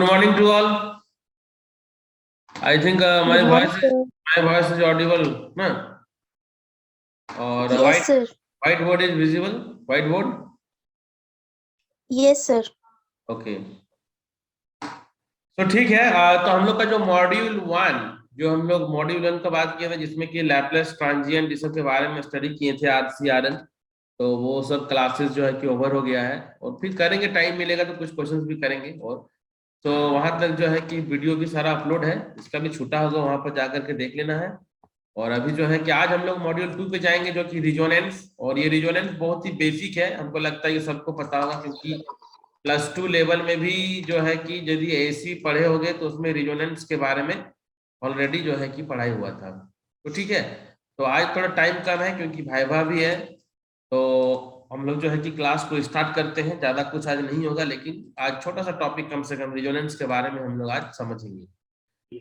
morning to all. I think Good morning, sir. my voice is audible, na? Or Yes, sir. whiteboard is visible. Whiteboard. Yes, sir. Okay. तो ठीक है। तो हम लोग का जो मॉड्यूल वन का बात किए थे, जिसमें कि लैपलेस ट्रांजिएंट इस सब के बारे में स्टडी किए थे RCRL। तो वो सब क्लासेस जो है कि ओवर हो गया है, और फिर करेंगे, टाइम मिलेगा तो कुछ क्वेश्चंस भी करेंगे। और तो वहां तक जो है कि वीडियो भी सारा अपलोड है, इसका भी छूटा होगा, वहां पर जाकर के देख लेना है। और अभी जो है कि आज हम लोग मॉड्यूल 2 पे जाएंगे, जो कि रिजोनेंस। और ये रिजोनेंस बहुत ही बेसिक है, हमको लगता है ये सबको पता होगा, क्योंकि +2 लेवल में भी जो है कि यदि AC पढ़े होगे तो उसमें रिजोनेंस के बारे में ऑलरेडी जो है कि पढ़ाई हुआ था। तो ठीक है। तो आज थोड़ा टाइम कम है क्योंकि भाइवा भी है, तो हम लोग जो है कि क्लास को स्टार्ट करते हैं। ज्यादा कुछ आज नहीं होगा, लेकिन आज छोटा सा टॉपिक, कम से कम रिजोनेंस के बारे में हम लोग आज समझेंगे।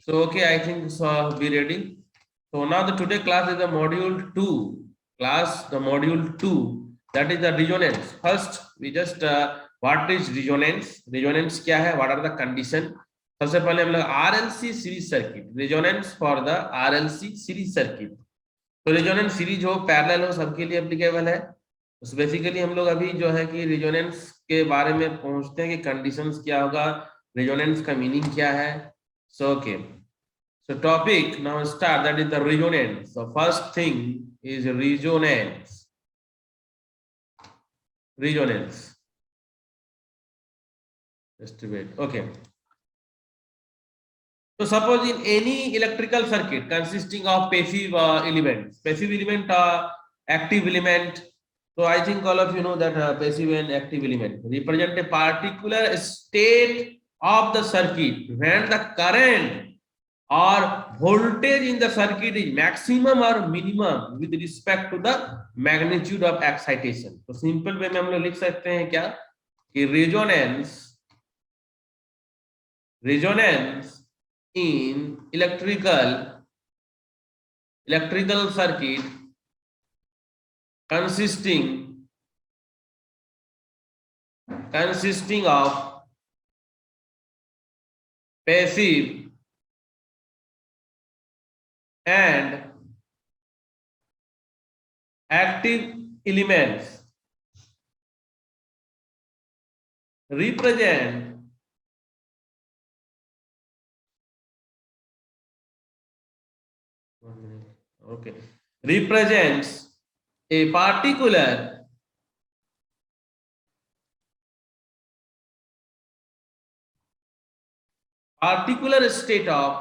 So okay, I think so. Be ready. So now the today class is the module 2. The module 2, that is the resonance. First, we just what is resonance? Resonance क्या है? What are the condition? सबसे पहले हम लोग RLC series circuit, resonance for the RLC series circuit. तो resonance series हो, parallel हो, सबके लिए एप्लीकेबल है। तो बेसिकली हम लोग अभी जो है कि रेजोनेंस के बारे में पहुंचते हैं कि कंडीशंस क्या होगा, रेजोनेंस का मीनिंग क्या है। So okay, so topic now start, that is the resonance. So first thing is resonance. Just wait. Okay. So suppose in any electrical circuit consisting of passive elements, passive element, active element. So I think all of you know that passive and active element represent a particular state of the circuit when the current or voltage in the circuit is maximum or minimum with respect to the magnitude of excitation. तो simple way में हम लोग लिख सकते हैं क्या कि resonance in electrical circuit consisting of passive and active elements represent represents a particular state of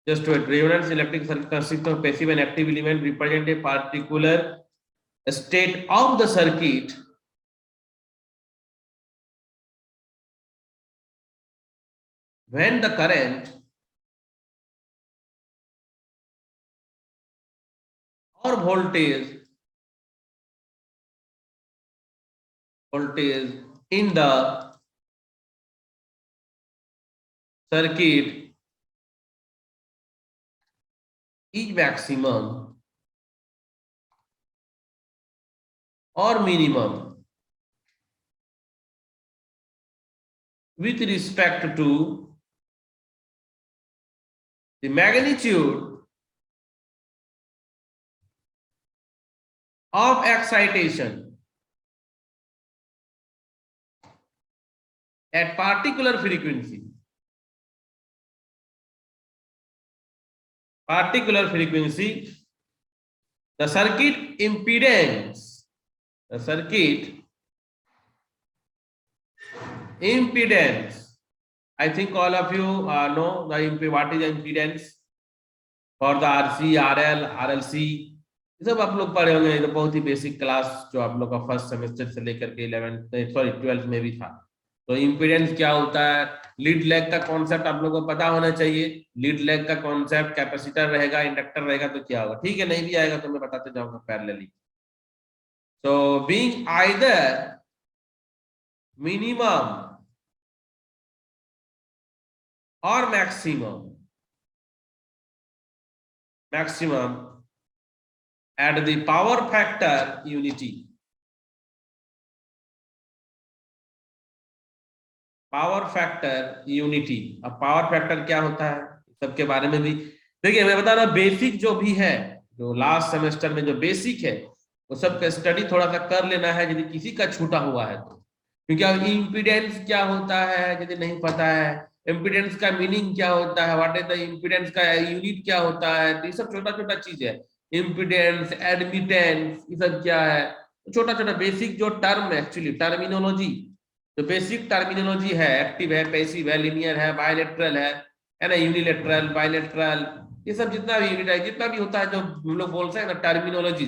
just to resonance electric circuit consists of passive and active element represent a particular state of the circuit when the current or voltage in the circuit is maximum or minimum with respect to the magnitude of excitation at particular frequency. The circuit impedance, I think all of you know what is the impedance for the RC, RL, RLC, ये सब आप लोग पढ़े होंगे। ये तो बहुत ही basic class जो आप लोग का फर्स्ट सेमेस्टर से लेकर के 12th में भी था। तो इम्पीडेंस क्या होता है, लीड लेग का कॉन्सेप्ट आप लोगों को पता होना चाहिए। लीड लेग का कॉन्सेप्ट, कैपेसिटर रहेगा, इंडक्टर रहेगा, तो क्या होगा, ठीक है। नहीं भी आएगा तो मैं बताते जाऊंगा parallelly. So being either minimum or maximum at the power factor unity. Power factor unity. अब पावर फैक्टर क्या होता है सबके बारे में भी देखिए, मैं बता रहा हूं बेसिक जो भी है, जो लास्ट सेमेस्टर में जो बेसिक है वो सब का स्टडी थोड़ा सा कर लेना है यदि किसी का छूटा हुआ है तो, क्योंकि अब इम्पीडेंस क्या होता है यदि नहीं पता है, इम्पीडेंस का मीनिंग क्या होता है, व्हाट इज द इम्पीडेंस का यूनिट क्या होता है, तो ये सब छोटा छोटा चीज है। इम्पीडेंस, एडमिटेंस, ये सब क्या है, छोटा छोटा बेसिक जो टर्म एक्चुअली टर्मिनोलॉजी, जो बेसिक टर्मिनोलॉजी है, एक्टिव है, पैसिव है, लिनियर है, बायलेटरल है ना, यूनिलेटरल, बायलेटरल, ये सब जितना भी यूनिट है, जितना भी होता है जो हम लोग बोलते हैं ना टर्मिनोलॉजी।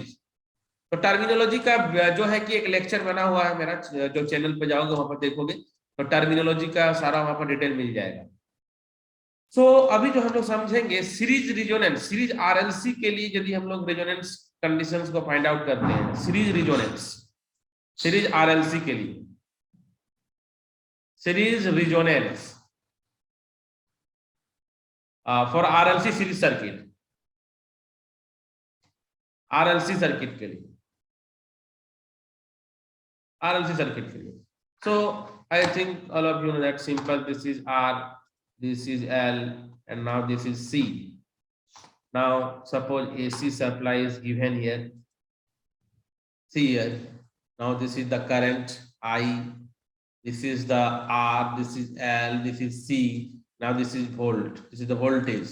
तो टर्मिनोलॉजी का जो है कि एक लेक्चर बना हुआ है मेरा, जो चैनल पे जाओगे वहां पर देखोगे तो टर्मिनोलॉजी का सारा वहां पर डिटेल मिल जाएगा। सो अभी जो हम लोग समझेंगे सीरीज रिजोनेंस, सीरीज आरएलसी के लिए यदि हम लोग रिजोनेंस कंडीशंस को फाइंड आउट करते हैं, सीरीज रिजोनेंस, सीरीज आरएलसी के लिए, series resonance for RLC series circuit, RLC circuit के लिए, RLC circuit के लिए। So I think all of you know that simple. This is R, this is L, and now this is C. Now suppose AC supply is given here. See here. Now this is the current I. This is the R, this is L, this is C. Now this is volt, this is the voltage.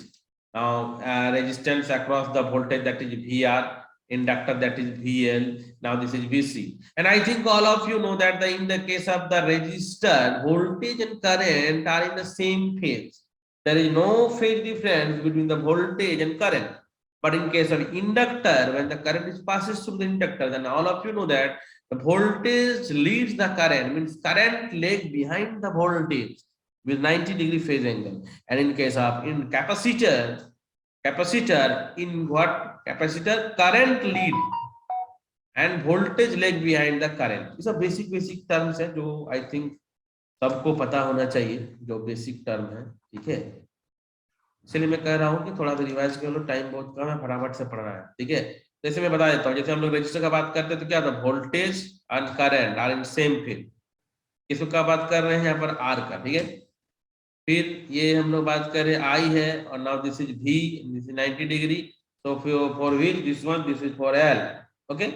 Now resistance across the voltage, that is VR, inductor, that is VL. Now this is VC. And I think all of you know that in the case of the resistor, voltage and current are in the same phase. There is no phase difference between the voltage and current. But in case of inductor, when the current passes through the inductor, then all of you know that the voltage leads the current, means current lag behind the voltage with 90-degree phase angle. And in case of in capacitor, in what? Capacitor, current lead and voltage lag behind the current. These are basic terms है जो I think सबको पता होना चाहिए, जो basic term है, ठीक है। इसलिए मैं कह रहा हूँ कि थोड़ा सा रिवाइज कर लो, टाइम बहुत कम है, फटाफट से पढ़ना है, ठीक है। जैसे मैं बता देता हूँ, जैसे हम लोग रजिस्टर का बात करते हैं तो क्या था, voltage and current are in same field, किसका बात कर रहे हैं यहाँ पर, आर का, ठीक है। फिर ये हम लोग बात कर रहे हैं आई है, और नाउ दिस इज भी, this is 90 degree, so for which this one, this is for L, okay,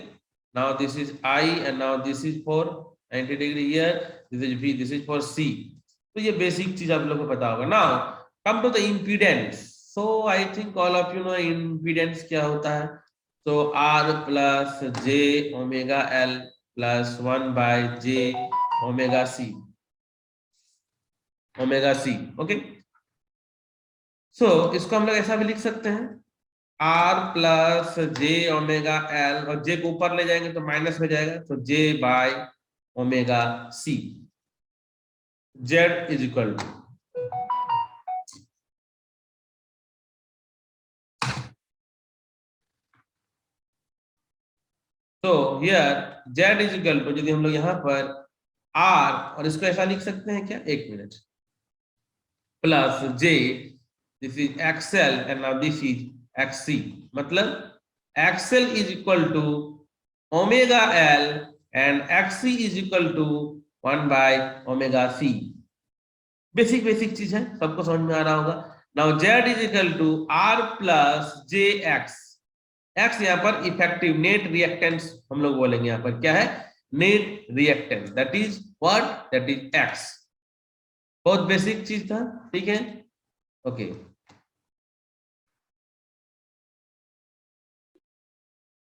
now this is I and now this is for 90 degree here, this is V, this is for C। तो ये basic चीज आप लोग को पता होगा। Now come to the impedance, so I think all of you know impedance क्या होता है, so R plus J omega L plus 1 by J omega C, okay. So इसको हम लोग ऐसा भी लिख सकते हैं, R plus J omega L, और J को ऊपर ले जाएंगे तो माइनस हो जाएगा, तो J by omega C, Z is equal to, तो here Z is equal to, यदि हम लोग यहाँ पर R, और इसको ऐसा लिख सकते हैं क्या, एक minute, plus J, this is XL and now this is XC, मतलब XL is equal to omega L and XC is equal to 1 by omega C। Basic चीज है, सबको समझ में आ रहा होगा। Now Z is equal to R plus JX, X यहाँ पर इफेक्टिव नेट रिएक्टेंस हम लोग बोलेंगे, यहाँ पर क्या है, net reactance, that is what, that is X। बहुत बेसिक चीज था, ठीक है, okay.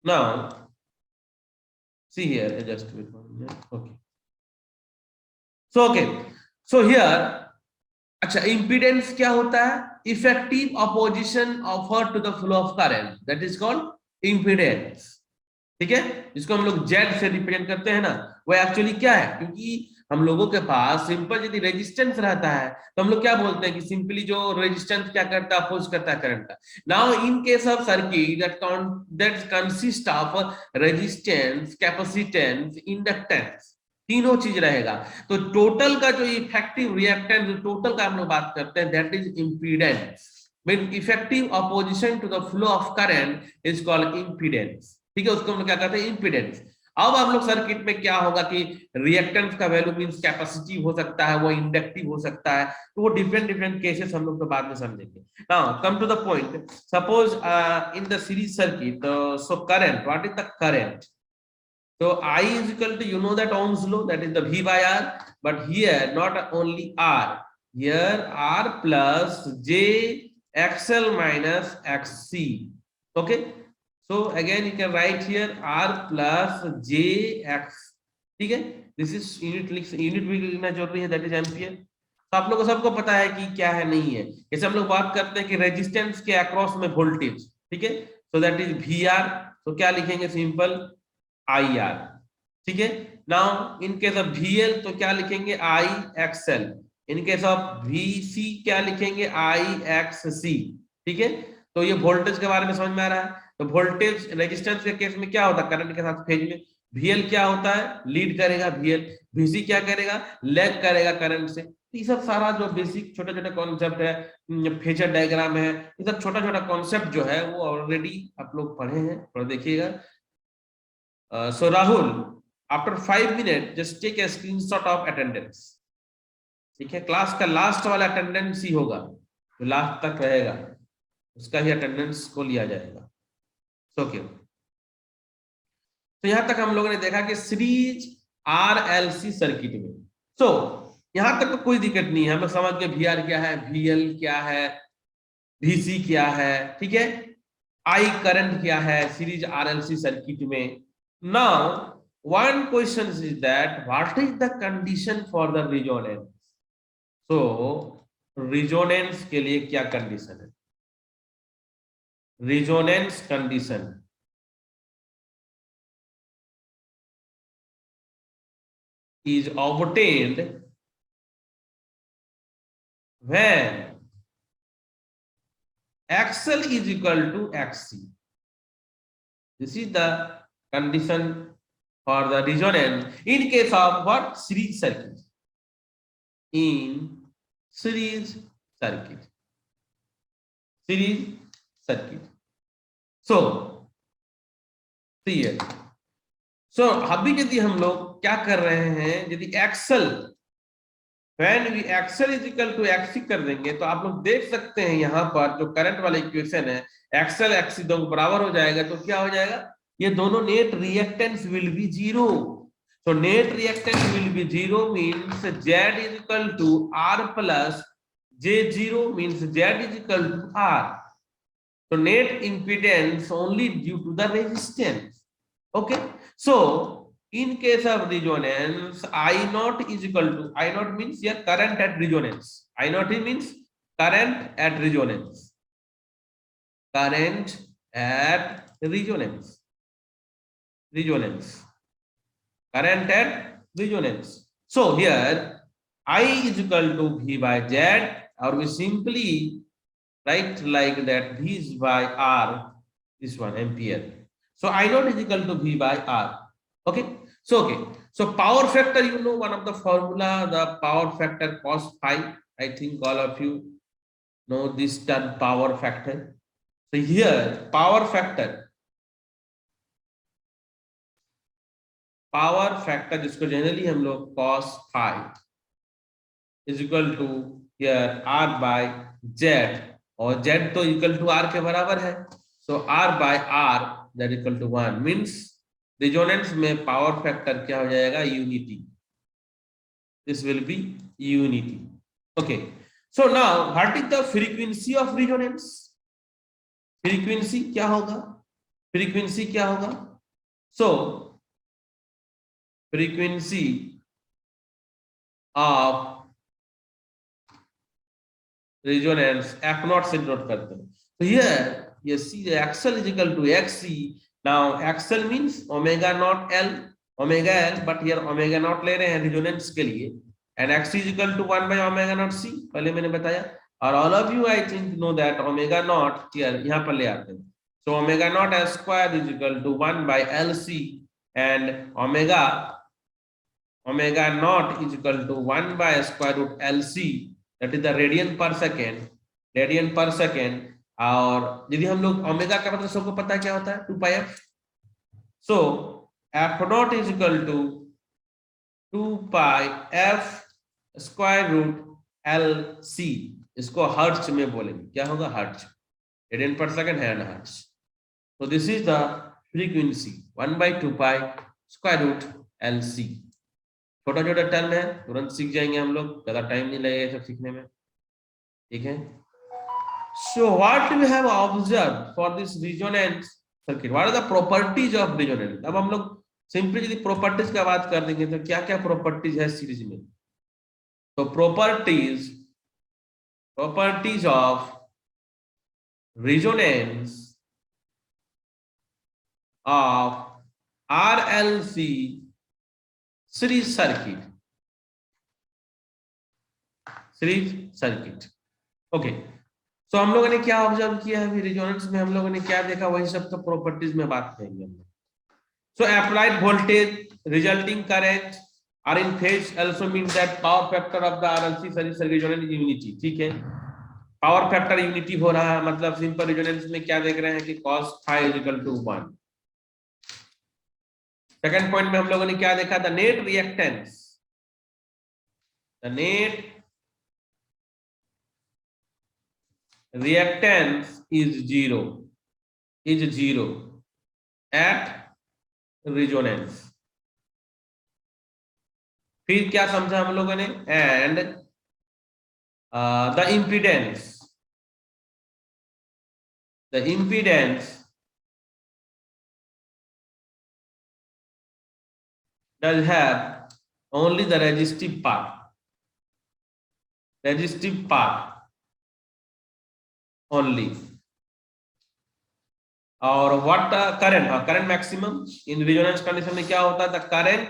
Now see here, just wait 1 minute, okay, so here, अच्छा, इम्पीडेंस क्या होता है, effective opposition offer to the flow of current, that is called impedance, ठीक है। जिसको हम लोग जेड से रिप्रेजेंट करते हैं ना, वो एक्चुअली क्या है, क्योंकि हम लोगों के पास सिंपल यदि रेजिस्टेंस रहता है तो हम लोग क्या बोलते हैं कि सिंपली जो रेजिस्टेंस क्या करता है, अपोज करता है करंट का। Now in case of circuit that consist of resistance, capacitance, inductance, तीनों चीज रहेगा। तो टोटल का जो इफेक्टिव रिएक्टेंस, टोटल का हम लोग बात करते हैं, that is impedance. When effective opposition to the flow of current is called impedance। ठीक है, उसको हम लोग क्या कहते हैं, इम्पीडेंस। अब हम लोग सर्किट में क्या होगा कि रिएक्टेंस का वैल्यू मींस कैपेसिटी हो सकता है, वो इंडक्टिव हो सकता है, तो वो डिफरेंट डिफरेंट केसेस हम लोग तो बाद में समझेंगे। Now come to the point, suppose in the series circuit, so current, what is the current? So I is equal to, you know that Ohm's law, that is the V by R, but here not only R, here R plus J XL minus XC. Okay, so again you can write here R plus J X, ठीक है, this is unit भी लिखना जरूरी है, that is ampere. तो आप लोगों को सबको पता है कि क्या है नहीं है। जैसे हम लोग बात करते हैं कि रेजिस्टेंस के अक्रॉस में वोल्टेज, ठीक है, so that is VR, तो क्या लिखेंगे, सिंपल IR, ठीक है। Now in case of VL तो क्या लिखेंगे, IXL, in case of VC क्या लिखेंगे, IXC, ठीक है। तो ये वोल्टेज के बारे में समझ में आ रहा है। तो वोल्टेज रेजिस्टेंस के केस में क्या होता है, करंट के साथ फेज में, VL क्या होता है, लीड करेगा VL, VC क्या करेगा, लैग करेगा करंट से। ये सब सारा जो बेसिक छोटे छोटे कॉन्सेप्ट है, फेजर डायग्राम है, ये सब छोटा छोटा कॉन्सेप्ट जो है वो ऑलरेडी आप लोग पढ़े हैं, थोड़ा देखिएगा। So Rahul, after 5 minutes, just take a screenshot of attendance। ठीक है, क्लास का लास्ट वाला अटेंडेंस ही होगा, जो लास्ट तक रहेगा उसका ही अटेंडेंस को लिया जाएगा। ओके, तो यहां तक हम लोगों ने देखा कि सीरीज RLC सर्किट में, सो यहां तक तो कोई दिक्कत नहीं है, हम समझ गए VR क्या है, VL क्या है, VC क्या है, ठीक है, I करंट क्या है सीरीज RLC सर्किट में। Now one question is that what is the condition for the resonance? So resonance के लिए क्या कंडीशन है, resonance condition is obtained when XL is equal to XC। This is the condition for the resonance in case of what, series circuit, in series circuit, series circuit। So clear। So अभी यदि हम लोग क्या कर रहे हैं, यदि XL when we XL is equal to XC कर देंगे, तो आप लोग देख सकते हैं यहाँ पर जो करंट वाला इक्वेशन है, XL XC दोनों बराबर हो जाएगा, तो क्या हो जाएगा, ये दोनों net reactance will be zero. So net reactance will be 0 means Z is equal to R plus J0 means Z is equal to R। So net impedance only due to the resistance। Okay, so in case of resonance, I naught is equal to, I naught means here current at resonance, I naught means current at resonance, current at resonance, resonance, current at resonance। So here I is equal to V by Z, or we simply write like that, V is by R, this one ampere। So I naught is equal to V by R। Okay, so power factor, you know one of the formula, the power factor cos phi, I think all of you know this term, power factor। So here power factor जिसको generally हम लोग cos phi is equal to here R by Z, और Z तो equal to R के बराबर है, so R by R that equal to 1 means resonance में power factor क्या हो जाएगा, unity, this will be unity. Okay, so now what is the frequency of resonance, frequency क्या होगा, फ्रीक्वेंसी क्या होगा, so frequency of resonance F naught से note करते हैं। तो हियर ये सी XL is equal to XC। Now XL means omega naught L, omega L, but here omega naught ले रहे हैं रेजोनेंस के लिए, and XC is equal to 1 by omega naught C, पहले मैंने बताया, और all of you I think know that omega naught here यहाँ पर ले आते हैं, so omega naught S square is equal to 1 by LC, and omega omega naught is equal to 1 by square root LC, that is the radian per second, radian per second. और यदि हम लोग omega का मतलब सबको पता है क्या होता है, 2 pi f। So F naught is equal to 2 pi f square root LC। इसको हर्ट्ज में बोलेंगे, क्या होगा, हर्ट्ज, रेडियन पर सेकेंड है hertz. So this is the frequency 1 by 2 pi square root LC। छोटा छोटा टर्म है, तुरंत सीख जाएंगे हम लोग, ज्यादा टाइम नहीं लगेगा सब सीखने में, ठीक है। So what we have observed for this resonance circuit, what are the properties of resonance? अब हम लोग सिंपली यदि प्रॉपर्टीज की बात कर देंगे तो क्या क्या प्रॉपर्टीज है सीरीज में। तो properties of resonance of RLC series circuit, okay. So हम लोगों ने क्या ऑब्जर्व किया है, रेजोनेंस में हम लोगों ने क्या देखा, वही सब तो प्रॉपर्टीज में बात करेंगे हम लोग। So applied voltage resulting current are in phase also means that power factor of the RLC series circuit resonance unity, ठीक है। पावर फैक्टर यूनिटी हो रहा है, मतलब सिंपल रेजोनेंस में क्या देख रहे हैं कि cos phi is equal to 1। Second point में हम लोगों ने क्या देखा, the net reactance, the net reactance is zero at resonance। फिर क्या समझा हम लोगों ने, and the impedance does have only the resistive part only। और what current maximum in resonance condition में क्या होता है, the current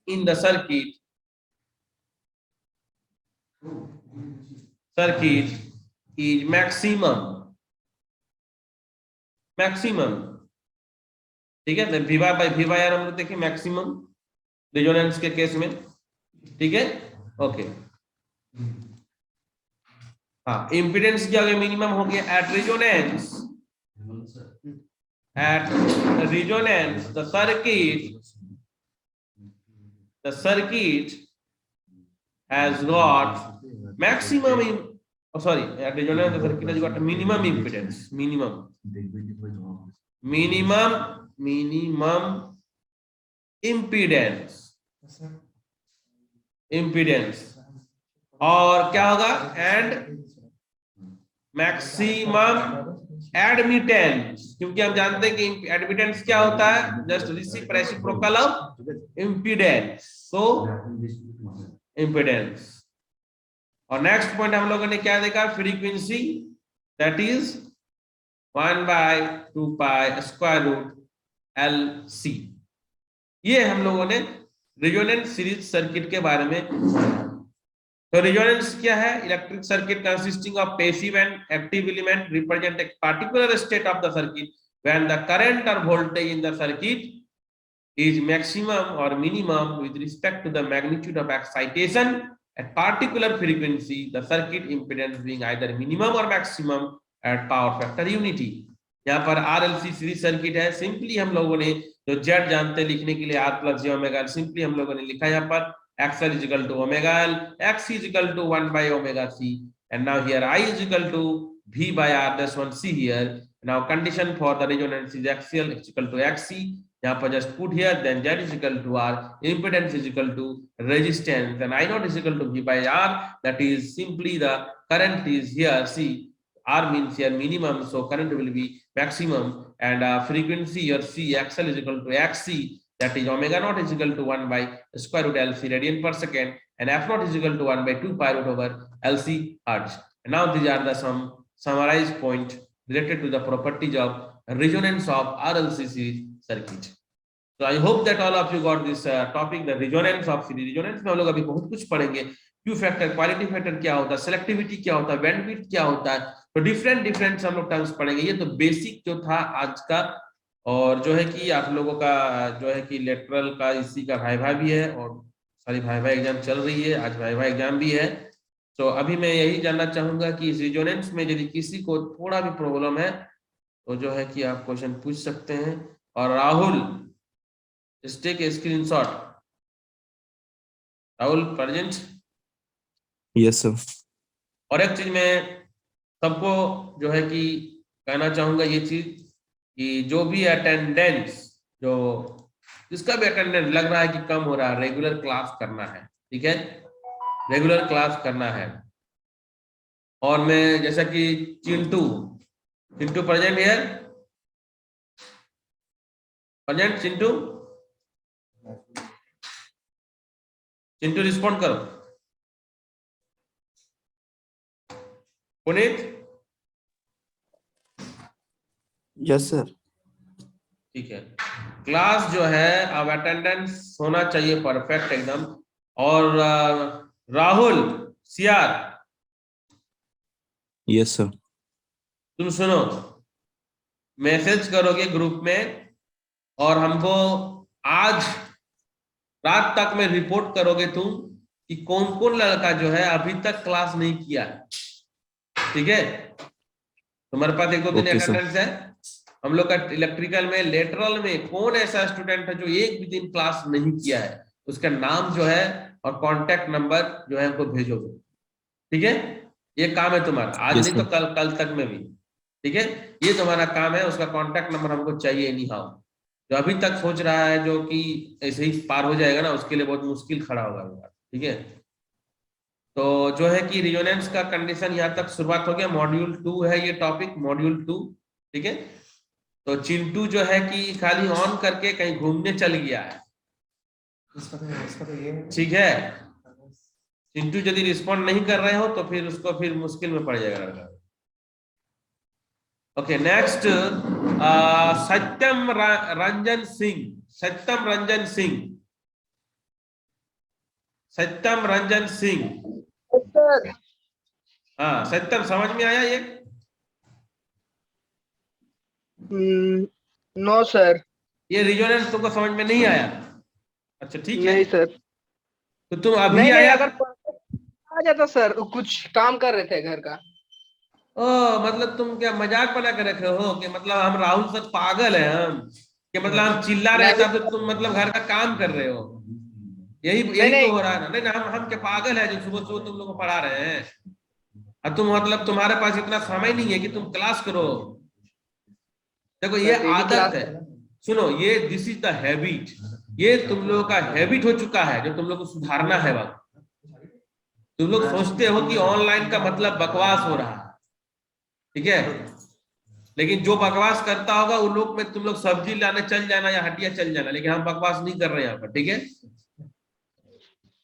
in the circuit is maximum, ठीक है। V by R हम लोग देखें मैक्सिमम रेजोनेंस के केस में, ठीक है, ओके। हाँ, इम्पीडेंस क्या हो गया, मिनिमम हो गया। At resonance the circuit has got maximum at resonance the circuit has got a minimum impedance, minimum impedance और क्या होगा, एंड मैक्सिमम एडमिटेंस, क्योंकि हम जानते हैं कि एडमिटेंस क्या होता है, just reciprocal of impedance, so impedance. और नेक्स्ट पॉइंट हम लोगों ने क्या देखा, frequency, that is 1 by 2 pi square root LC। ये हम लोगों ने रेजोनेंस सीरीज सर्किट के बारे में। तो रेजोनेंस क्या है, electric circuit consisting of passive and active element represent a particular state of the circuit when the current और voltage in the circuit is maximum or minimum with respect to the magnitude of excitation at particular frequency, the circuit impedance being either minimum or maximum at power factor unity। यहाँ पर RLC series circuit है, simply हम लोगों ने जो Z जानते लिखने के लिए R plus J omega, simply हम लोगों ने लिखा यहाँ पर XL is equal to omega L, X is equal to 1 by omega C, and now here I is equal to V by R plus 1C here। Now condition for the resonance is XL is equal to XC, यहाँ पर just put here, then Z is equal to R, impedance is equal to resistance, then I naught is equal to V by R, that is simply the current is here, see R means here minimum, so current will be maximum, and frequency here C XL is equal to XC, that is omega naught is equal to 1 by square root LC radian per second, and F naught is equal to 1 by 2 pi root over LC hertz। And now these are the some summarized point related to the properties of resonance of RLC series circuit। So I hope that all of you got this topic, the resonance of series। resonance में हम लोग अभी बहुत कुछ पढ़ेंगे, Q factor, quality factor क्या होता है, सेलेक्टिविटी क्या होता है, बैंडविड्थ क्या होता है, तो डिफरेंट डिफरेंट हम लोग टर्म्स पढ़ेंगे। ये तो बेसिक जो था आज का, और जो है कि आप लोगों का जो है कि लेटरल का इसी का वाइवा भी है, और सारी वाइवा एग्जाम चल रही है, आज वाइवा एग्जाम भी है। तो अभी मैं यही जानना चाहूंगा कि इस रिजोनेंस में यदि किसी को थोड़ा भी प्रॉब्लम है तो जो है कि आप क्वेश्चन पूछ सकते हैं। और Rahul, take a screenshot. Rahul present. Yes sir. और एक चीज मैं सबको जो है कि कहना चाहूंगा ये चीज, कि जो भी अटेंडेंस, जो जिसका भी अटेंडेंस लग रहा है कि कम हो रहा है, रेगुलर क्लास करना है, ठीक है, रेगुलर क्लास करना है। और मैं जैसा कि Chintu, Chintu present here, present Chintu, Chintu respond करो। Puneet, yes sir. ठीक है। क्लास जो है अब अटेंडेंस होना चाहिए परफेक्ट एकदम। और राहुल सीआर, यस सर। तुम सुनो, मैसेज करोगे ग्रुप में, और हमको आज रात तक में रिपोर्ट करोगे तुम कि कौन कौन लड़का जो है अभी तक क्लास नहीं किया है, ठीक है। तुम्हारे पास 1-2 दिन ओके सर। अटेंडेंस है। हम लोग का इलेक्ट्रिकल में लेटरल में कौन ऐसा स्टूडेंट है जो एक भी दिन क्लास नहीं किया है, उसका नाम जो है और कांटेक्ट नंबर जो है हमको भेजोगे, ठीक है। ये काम है तुम्हारा, आज यस नहीं तो सर। कल, कल तक में भी, ठीक है। ये तुम्हारा काम है, उसका कांटेक्ट नंबर हमको चाहिए एनी हाउ। जो अभी तक सोच रहा है जो कि ऐसे ही पार हो जाएगा ना, उसके लिए बहुत मुश्किल खड़ा होगा, ठीक है। तो जो है कि रिजोनेंस का कंडीशन यहाँ तक शुरुआत हो गया। मॉड्यूल 2 है ये टॉपिक, मॉड्यूल 2, ठीक है। तो चिंटू जो है कि खाली ऑन करके कहीं घूमने चल गया है, ठीक है। चिंटू यदि रिस्पॉन्ड नहीं कर रहे हो तो फिर उसको फिर मुश्किल में पड़ जाएगा लड़का। ओके नेक्स्ट, सत्यम रंजन सिंह, सत्यम रंजन सिंह, सत्यम रंजन सिंह। सर हाँ सत्यम, समझ में आया ये? No sir. ये रिजोनेंस तुमको समझ में नहीं आया? अच्छा ठीक है, नहीं सर। तो तुम अभी नहीं नहीं, आया। अगर आ जाता सर, कुछ काम कर रहे थे घर का। ओ मतलब तुम क्या मजाक बना कर रखे हो कि मतलब हम राहुल सर पागल है हम, कि मतलब हम चिल्ला रहे नहीं तब तो तुम मतलब घर का काम कर रहे हो? यही नहीं यही तो नहीं हो रहा है ना। नहीं ना, हम क्या पागल है जो सुबह सुबह तुम लोग को पढ़ा रहे हैं? और तुम मतलब तुम्हारे पास इतना समय नहीं है कि तुम क्लास करो। देखो ये सर, डेली आदत क्लास है, सुनो, ये दिस इज द हैबिट, ये तुम लोगों का हैबिट हो चुका है जो तुम लोग को सुधारना है। बात, तुम लोग सोचते हो कि ऑनलाइन का मतलब बकवास हो रहा है, ठीक है, लेकिन जो बकवास करता होगा उन लोग में तुम लोग सब्जी लाने चल जाना या हटिया चल जाना, लेकिन हम बकवास नहीं कर रहे हैं यहाँ पर, ठीक है।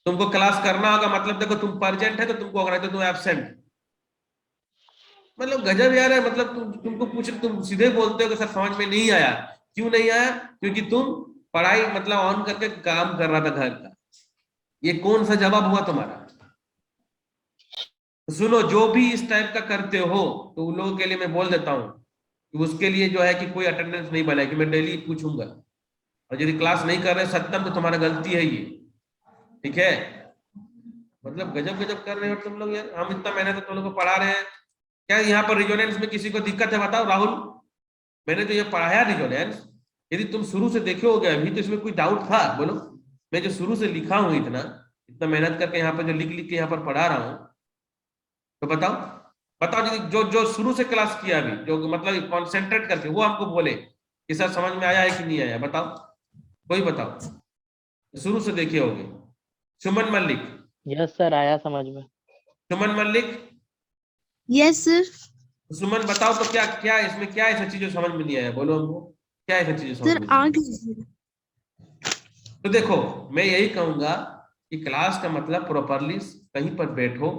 तुमको क्लास करना होगा, मतलब देखो तुम प्रेजेंट है तो तुमको अगर तो तुम एब्सेंट, मतलब गजब यार है। मतलब तुमको पूछ, तुम सीधे बोलते हो कि सर समझ में नहीं आया। क्यों नहीं आया? क्योंकि तुम पढ़ाई मतलब ऑन करके काम कर रहा था घर का। ये कौन सा जवाब हुआ तुम्हारा? सुनो, जो भी इस टाइप का करते हो तो उन लोगों के लिए मैं बोल देता हूँ कि उसके लिए जो है कि कोई अटेंडेंस नहीं बनाए, कि मैं डेली पूछूंगा। और यदि क्लास नहीं कर रहे सत्यम तो तुम्हारा गलती है ये, ठीक है। मतलब गजब गजब कर रहे हो तुम लोग यार। हम इतना मेहनत तुम लोग को पढ़ा रहे हैं, क्या यहाँ पर रिजोनेंस में किसी को दिक्कत है? बताओ राहुल, मैंने जो ये पढ़ाया रिजोनेंस, यदि तुम शुरू से देखे हो गए अभी तो इसमें कोई डाउट था? बोलो। मैं जो शुरू से लिखा हूँ, इतना इतना मेहनत करके यहाँ पर जो लिख लिख के यहाँ पर पढ़ा रहा हूँ, तो बताओ, बताओ यदि जो जो शुरू से क्लास किया अभी, जो मतलब कॉन्सेंट्रेट करके, वो हमको बोले कि सर समझ में आया है कि नहीं आया, बताओ, कोई बताओ, शुरू से देखे होगे। सुमन मल्लिक, यस सर, आया समझ में। सुमन मल्लिक, यस सर। सुमन बताओ तो क्या क्या इसमें क्या ऐसा चीज जो समझ में नहीं आया? बोलो हमको, क्या ऐसा चीज समझ सर में नहीं आगे आया? तो देखो, मैं यही कहूंगा कि क्लास का मतलब प्रॉपरली कहीं पर बैठो,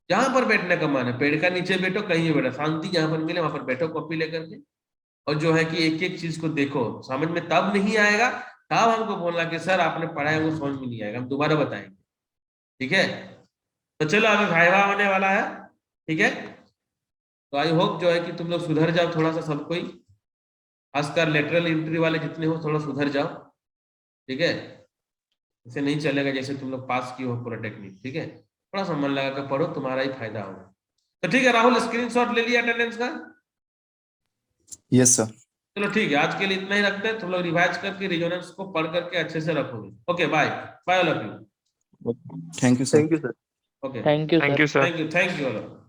जहां पर बैठने का मन है, पेड़ का नीचे बैठो, कहीं भी बैठो, शांति जहां पर मिले वहां पर बैठो कॉपी लेकर के। और जो है कि एक एक चीज को देखो, समझ में तब नहीं आएगा तब हमको बोलना कि सर आपने पढ़ाया वो समझ में नहीं आएगा, हम दोबारा बताएंगे, ठीक है। तो चलो अभी वाइवा होने वाला है, ठीक है। तो आई होप जो है कि तुम लोग सुधर जाओ थोड़ा सा, सब कोई, खासकर लेटरल एंट्री वाले जितने हो थोड़ा सुधर जाओ, ठीक है। इसे नहीं चलेगा जैसे तुम लोग पास किए हो पूरा टेक्निक, ठीक है। थोड़ा सा मन लगा कर पढ़ो, तुम्हारा ही फायदा होगा। तो ठीक है राहुल, स्क्रीनशॉट ले लिया अटेंडेंस का? Yes sir. चलो ठीक है, आज के लिए इतना ही रखते हैं। तुम लोग रिवाइज करके रिजोनेंस को पढ़ करके अच्छे से रखोगे। Okay bye, bye all of you. Thank you sir. Thank you, sir. Okay thank you sir. Thank you all of you.